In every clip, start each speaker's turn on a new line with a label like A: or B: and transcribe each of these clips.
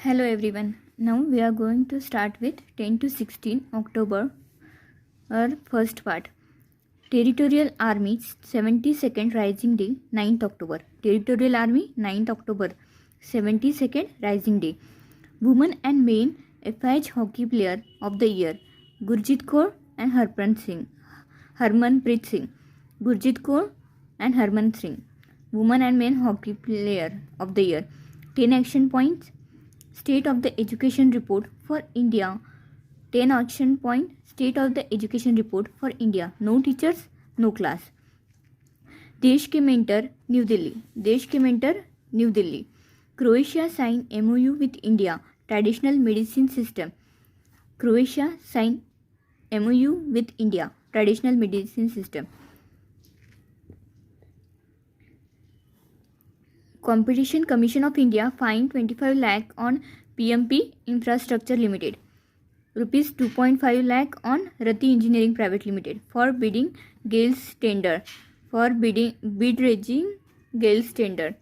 A: Hello everyone. Now we are going to start with 10 to 16 October, our first part. Territorial Army 72nd Rising Day 9th October. Territorial Army 9th October 72nd Rising Day. Women and Men FIH Hockey Player of the Year Gurjit Kaur and Harmanpreet Singh. Gurjit Kaur and Harmanpreet Singh. Women and Men Hockey Player of the Year. 10 action points. State of the Education Report for India. 10 action point. State of the Education Report for India. No teachers, no class. देश के mentor new Delhi. देश के mentor new Delhi. Croatia sign MOU with India. Traditional medicine system. Croatia sign MOU with India. Traditional medicine system. Competition Commission of India fined 25 lakh on PMP Infrastructure Limited. Rupees 2.5 lakh on Rati Engineering Private Limited for bidding Gales tender. For bid raising Gales tender.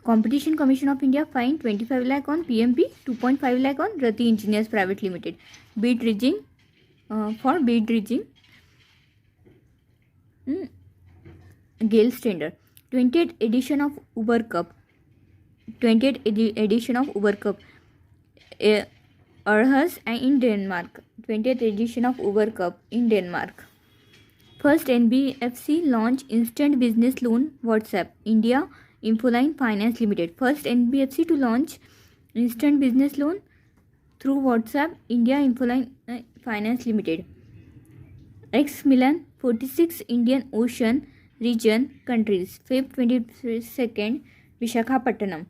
A: Competition Commission of India fined 25 lakh on PMP, 2.5 lakh on Rati Engineers Private Limited. Bid raising for bid raising Gales tender. 20th edition of Uber Cup. 20th edition of Uber Cup. Aarhus and in Denmark. 20th edition of Uber Cup in Denmark. First NBFC launch instant business loan WhatsApp. India Infoline Finance Limited. First NBFC to launch instant business loan through WhatsApp. India Infoline Finance Limited. Ex Milan 46 Indian Ocean region countries. Feb 22nd Visakhapatnam.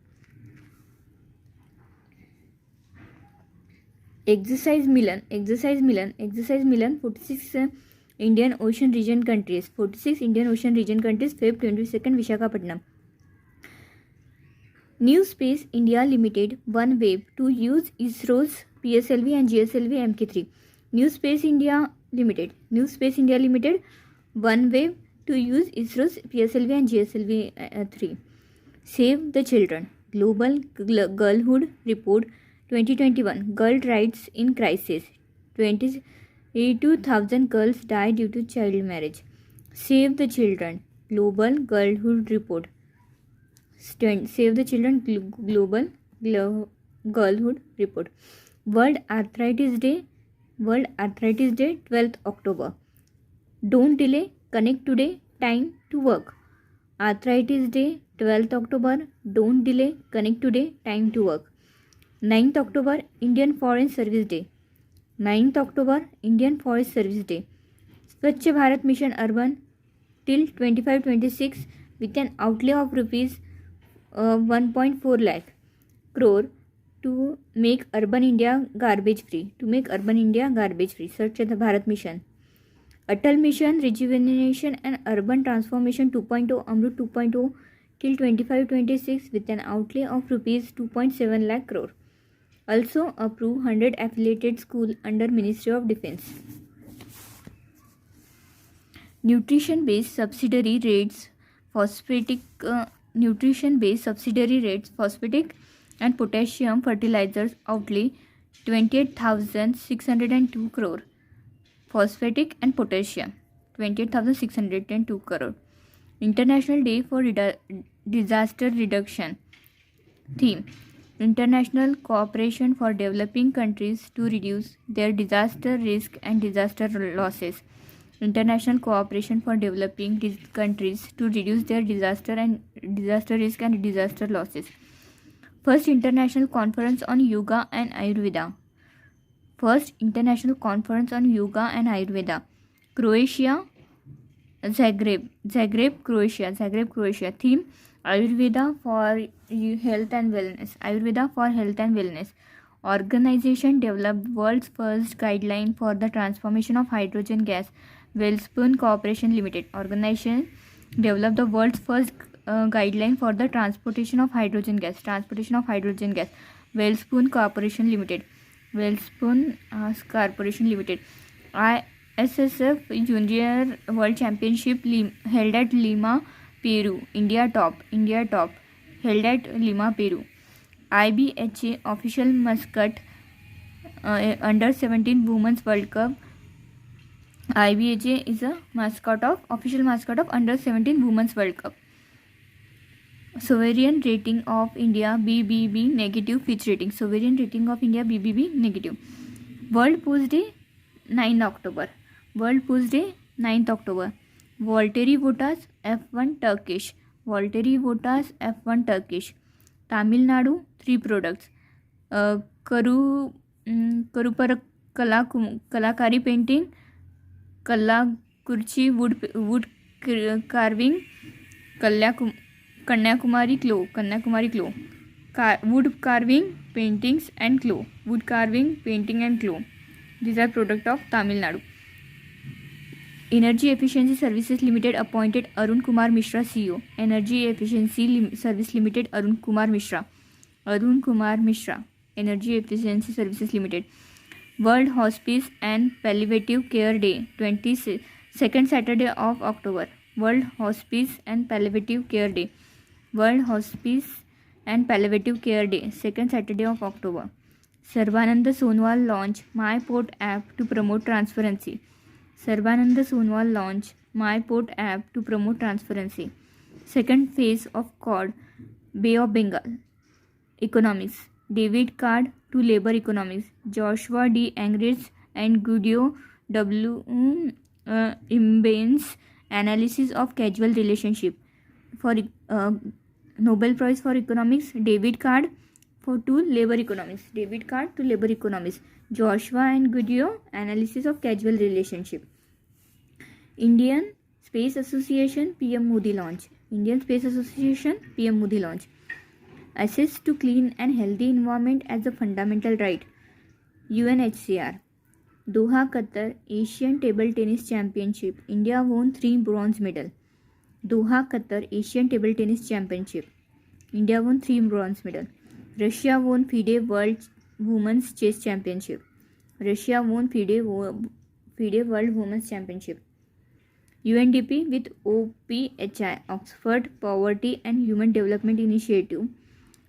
A: Exercise Milan 46 Indian Ocean region countries. 46 Indian Ocean region countries. Feb 22nd Visakhapatnam. New Space India Limited OneWeb to use ISRO's PSLV and GSLV Mk3. New Space India Limited OneWeb to use ISRO's PSLV and GSLV 3. Save the Children. Global Girlhood Report 2021. Girl Rights in Crisis. 22,000 girls die due to child marriage. Save the Children. Global Girlhood Report. Save the Children. Global Girlhood Report. World Arthritis Day 12th October. Don't delay. Connect today. Time to work. Arthritis Day 12th October. Don't delay. Connect today. Time to work. 9th October Indian Foreign Service Day. 9th October Indian Forest Service Day. Swachh Bharat Mission Urban till 25-26 with an outlay of rupees 1.4 lakh crore to make urban India garbage free. Swachh Bharat Mission. Atal Mission Rejuvenation and Urban Transformation 2.0 Amrut 2.0 till 25-26 with an outlay of rupees 2.7 lakh crore. Also approve 100 affiliated school under Ministry of Defence. Nutrition based subsidiary rates phosphatic and potassium fertilizers outlay 28,602 crore. Phosphatic and potassium 28,602 crore. International Day for Disaster Reduction. Theme: International cooperation for developing countries to reduce their disaster risk and disaster losses. International cooperation for developing countries to reduce their disaster risk and disaster losses. First International Conference on Yoga and Ayurveda. First International Conference on Yoga and Ayurveda. Croatia, Zagreb, Croatia. Theme: Ayurveda for health and wellness. Organization developed world's first guideline for the transformation of hydrogen gas. Wellspun Corporation Limited. Organization developed the world's first guideline for the transportation of hydrogen gas. Wellspun Corporation Limited. ISSF Junior World Championship held at Lima, Peru. India top. Held at Lima, Peru. IBHA official mascot under 17 Women's World Cup. IBHA is a official mascot of under 17 Women's World Cup. Sovereign rating of India BBB negative Fitch rating. Sovereign rating of India BBB negative. World Post Day 9 October. World Post Day 9th October. Valtteri Bottas F1 Turkish. Valtteri Bottas F1 Turkish. Tamil Nadu 3 products. Karupar Kalakari painting, Kallakurchi wood carving, Kanyakumari claw, wood carving, paintings and claw, wood carving, painting and claw. These are product of Tamil Nadu. Energy Efficiency Services Limited appointed Arun Kumar Mishra CEO. Energy Efficiency Service Limited Arun Kumar Mishra. Energy Efficiency Services Limited. World Hospice and Palliative Care Day 22nd Saturday of October. World Hospice and Palliative Care Day. World Hospice and Palliative Care Day 2nd Saturday of October. Sarbananda Sonowal launch My Port app to promote transparency. Sarbananda Sonowal launch My Port app to promote transparency. Second phase of Quad Bay of Bengal. Economics. David Card to labor economics. Joshua D. Angridge and Guido W. Imbane's analysis of causal relationship. For Nobel Prize for Economics, David Card to labor economics. David Card to labor economics. Joshua and Guido analysis of causal relationship. Indian Space Association PM Modi launch. Indian Space Association PM Modi launch. Access to clean and healthy environment as a fundamental right. UNHCR. Doha, Qatar Asian Table Tennis Championship. India won 3 bronze medal. Doha, Qatar Asian Table Tennis Championship. India won 3 bronze medal. Russia won FIDE World Women's Chess Championship. Russia won FIDE World Women's Championship. UNDP with OPHI, Oxford Poverty and Human Development Initiative,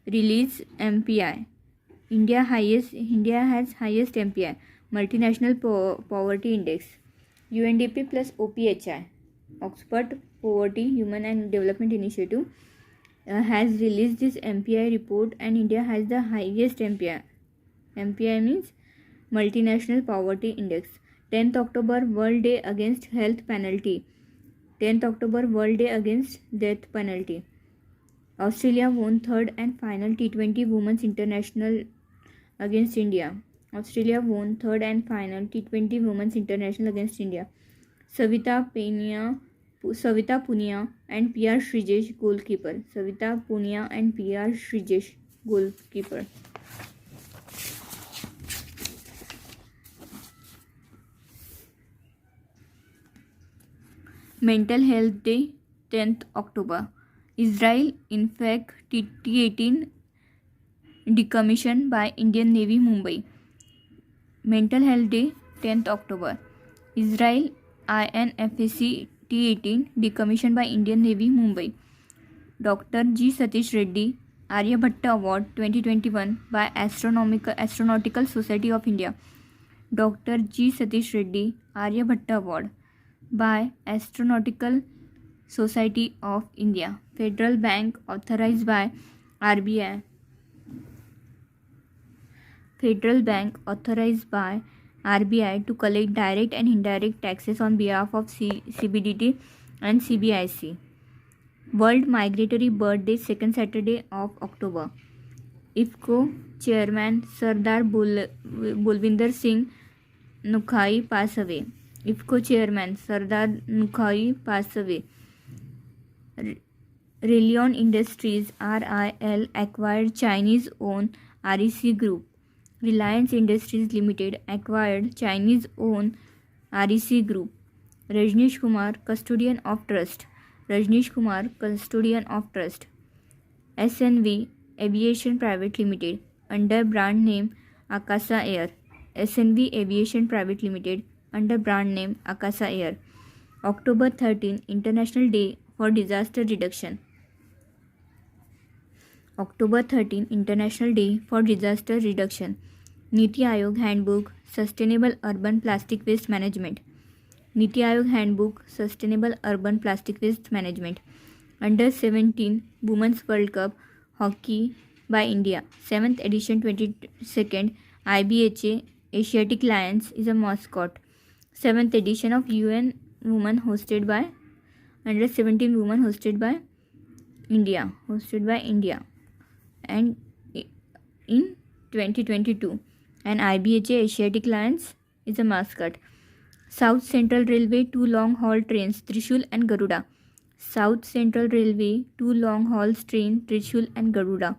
A: release MPI. India has highest MPI, Multinational Poverty Index. UNDP plus OPHI, Oxford Poverty Human and Development Initiative, has released this MPI report, and India has the highest MPI. MPI means Multinational Poverty Index. 10th October World Day Against Health Penalty. 10th October World Day Against Death Penalty. Australia won third and final T20 Women's International against India. Australia won third and final T20 Women's International against India. Savita Punia and PR Srijesh goalkeeper. Savita Punia and PR Srijesh goalkeeper. Mental Health Day 10th October. Israel infect T-18 decommissioned by Indian Navy Mumbai. Mental Health Day 10th October. Israel INFAC T-18 decommissioned by Indian Navy Mumbai. Dr. G. Satish Reddy Aryabhatta Award 2021 by Astronautical Society of India. Dr. G. Satish Reddy Aryabhatta Award by Astronautical Society of India. Federal Bank authorized by RBI. Federal Bank authorized by RBI to collect direct and indirect taxes on behalf of CBDT and CBIC. World Migratory Bird Day 2nd Saturday of October. IFCO Chairman Sardar Bulvinder Singh Nukhai passed away. IFCO Chairman Sardar Nukhai passed away. Relion Industries RIL acquired Chinese-owned REC Group. Reliance Industries Limited acquired Chinese-owned REC Group. Rajneesh Kumar, Custodian of Trust. Rajneesh Kumar, Custodian of Trust. SNV Aviation Private Limited under brand name Akasa Air. SNV Aviation Private Limited under brand name Akasa Air. October 13, International Day for Disaster Reduction. October 13, International Day for Disaster Reduction. Niti Aayog Handbook, Sustainable Urban Plastic Waste Management. Niti Aayog Handbook, Sustainable Urban Plastic Waste Management. Under 17 Women's World Cup Hockey by India. 7th edition 22nd IBHA Asiatic Lions is a mascot. 7th edition of UN Women hosted by Under 17 Women hosted by India. And in 2022 an IBHA Asiatic Lions is a mascot. South Central Railway 2 long haul trains Trishul and Garuda. South Central Railway 2 long haul train Trishul and Garuda.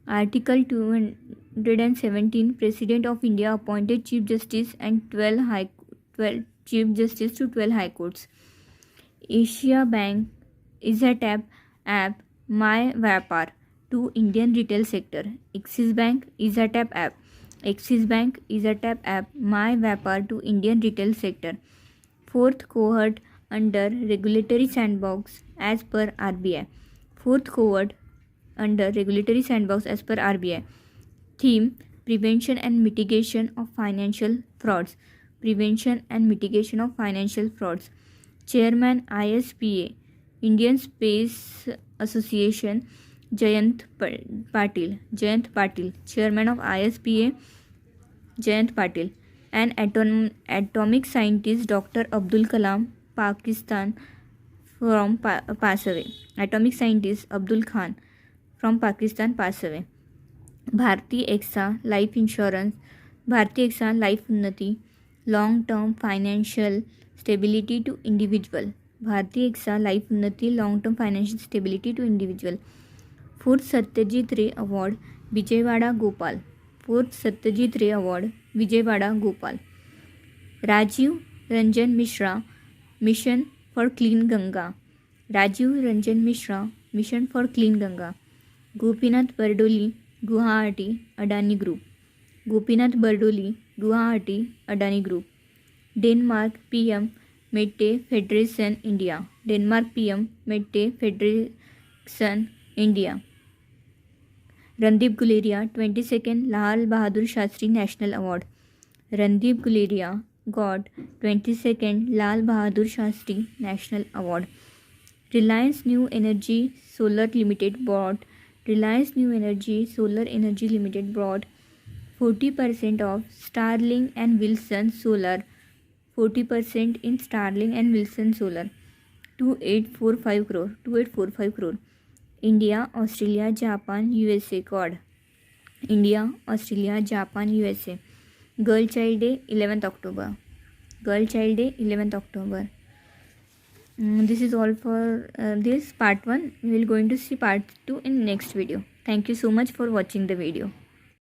A: Article 217 President of India appointed Chief Justice and 12 Chief Justice to 12 High Courts. Asia Bank EasyTap app My Vyapar to Indian retail sector. Axis Bank EasyTap app. Axis Bank EasyTap app My Vyapar to Indian retail sector. Fourth cohort under regulatory sandbox as per RBI. Fourth cohort under regulatory sandbox as per RBI. Theme: Prevention and mitigation of financial frauds. Prevention and mitigation of financial frauds. Chairman ISPA Indian Space Association Jayant Patil. Chairman of ISPA Jayant Patil. And atomic scientist Dr. Abdul Kalam Pakistan from pass away. Atomic scientist Abdul Khan from Pakistan pass away. Bharti Exa Life Insurance. Bharti Exa Life Unnati long term financial stability to individual. Bharti Exa Life Unnati long term financial stability to individual. Fourth Satyajit Ray Award Vijayawada Gopal. Fourth Satyajit Ray Award Vijayawada Gopal. Rajiv Ranjan Mishra Mission for Clean Ganga. Rajiv Ranjan Mishra Mission for Clean Ganga. Gopinath Bardoli Guwahati Adani Group. Gopinath Bardoli Guwahati Adani Group. Denmark PM Mette Federation India. Denmark PM Mette Federation India. Randeep Guleria 22nd Lal Bahadur Shastri National Award. Randeep Guleria got 22nd Lal Bahadur Shastri National Award. Reliance New Energy Solar Limited bought 40% of Starling and Wilson Solar. 40% in Starling and Wilson Solar. 2845 crore. India, Australia, Japan, USA. Code India, Australia, Japan, USA. Girl Child Day 11th October. This is all for this part 1. We will going to see part 2 in next video. Thank you so much for watching the video.